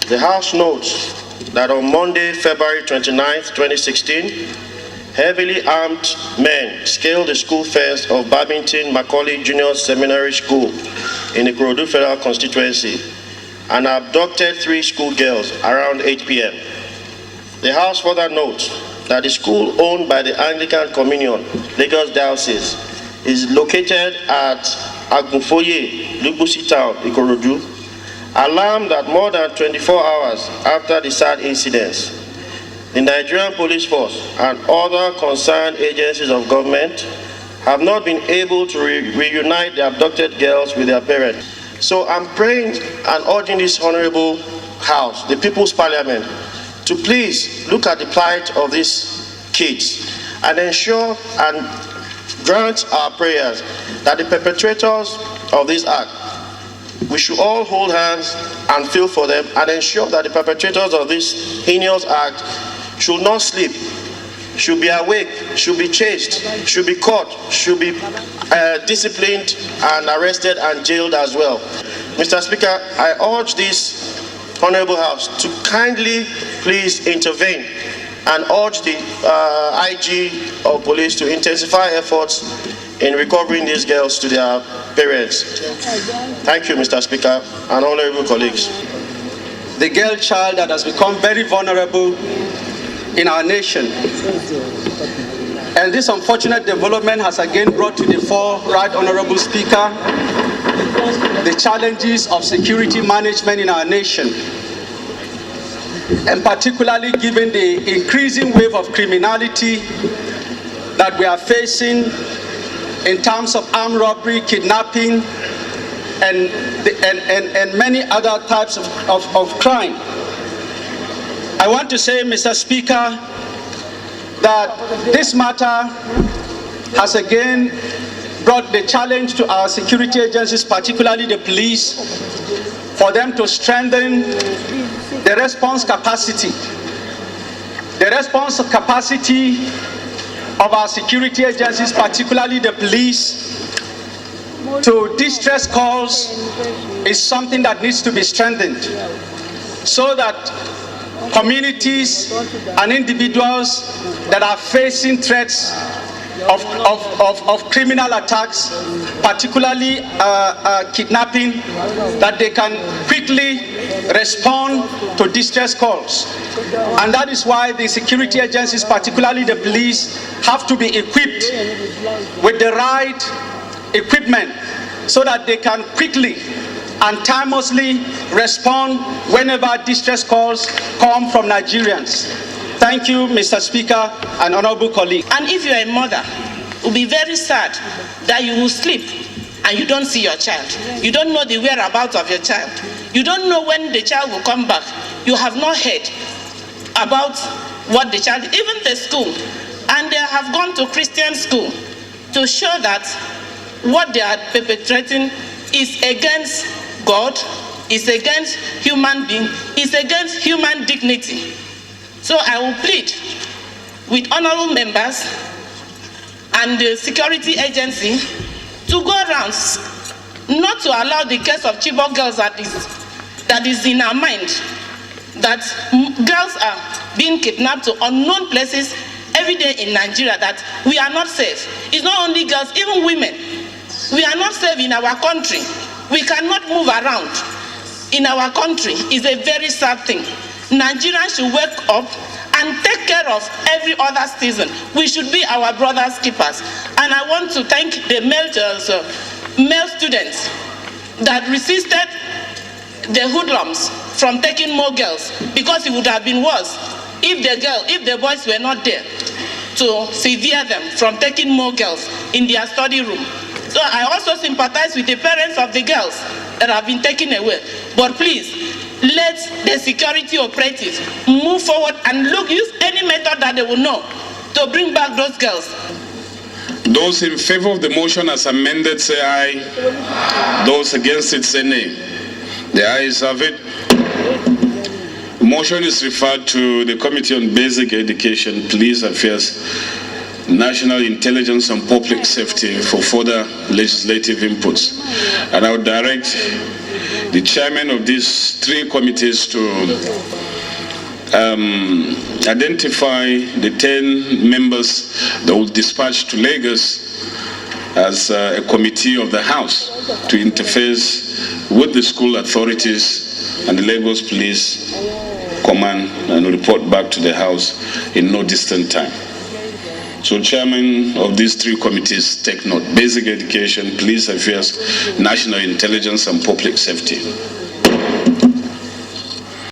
The House notes that on Monday, February 29, 2016, heavily armed men scaled the school fence of Babington Macaulay Junior Seminary School in the Ikorodu Federal Constituency and abducted 3 school girls around 8 p.m. The House further notes that the school owned by the Anglican Communion, Lagos Diocese, is located at Agunfoye, Lubusi Town, Ikorodu. Alarmed that more than 24 hours after the sad incidents, the Nigerian Police Force and other concerned agencies of government have not been able to reunite the abducted girls with their parents. So I'm praying and urging this honorable House, the People's Parliament, to please look at the plight of these kids and ensure and grant our prayers that the perpetrators of this act, we should all hold hands and feel for them and ensure that the perpetrators of this heinous act should not sleep, should be awake, should be chased, should be caught, should be disciplined and arrested and jailed as well. Mr. Speaker, I urge this Honorable House to kindly please intervene and urge the IG of police to intensify efforts in recovering these girls to their parents. Thank you, Mr. Speaker and honorable colleagues. The girl child that has become very vulnerable in our nation. And this unfortunate development has again brought to the fore, Right Honorable Speaker, the challenges of security management in our nation, and particularly given the increasing wave of criminality that we are facing in terms of armed robbery, kidnapping, and many other types of crime. I want to say, Mr. Speaker, that this matter has again brought the challenge to our security agencies, particularly the police, for them to strengthen the response capacity. The response capacity of our security agencies, particularly the police, to distress calls is something that needs to be strengthened so that communities and individuals that are facing threats of criminal attacks, particularly kidnapping, that they can quickly respond to distress calls. And that is why the security agencies, particularly the police, have to be equipped with the right equipment so that they can quickly and timelessly respond whenever distress calls come from Nigerians. Thank you, Mr. Speaker and honorable colleague. And if you're a mother, it will be very sad that you will sleep and you don't see your child. You don't know the whereabouts of your child. You don't know when the child will come back. You have not heard about what the child, even the school, and they have gone to Christian school to show that what they are perpetrating is against God, is against human being, is against human dignity. So I will plead with honorable members and the security agency to go around, not to allow the case of Chibok girls that is in our mind, that girls are being kidnapped to unknown places every day in Nigeria, that we are not safe. It's not only girls, even women. We are not safe in our country. We cannot move around in our country. It's a very sad thing. Nigerians should wake up and take care of every other citizen. We should be our brothers' keepers. And I want to thank the male students that resisted the hoodlums from taking more girls, because it would have been worse if the boys were not there to severe them from taking more girls in their study room. So I also sympathize with the parents of the girls that have been taken away. But please, let the security operatives move forward and use any method that they will know to bring back those girls. Those in favor of the motion as amended say aye. Those against it say nay. The ayes have it. The motion is referred to the Committee on Basic Education, Police Affairs, National Intelligence and Public Safety for further legislative inputs. And I would direct the chairman of these 3 committees to identify the 10 members that will dispatch to Lagos as a committee of the House to interface with the school authorities and the Lagos Police Command and report back to the House in no distant time. So chairman of these 3 committees, take note: basic education, police affairs, national intelligence, and public safety.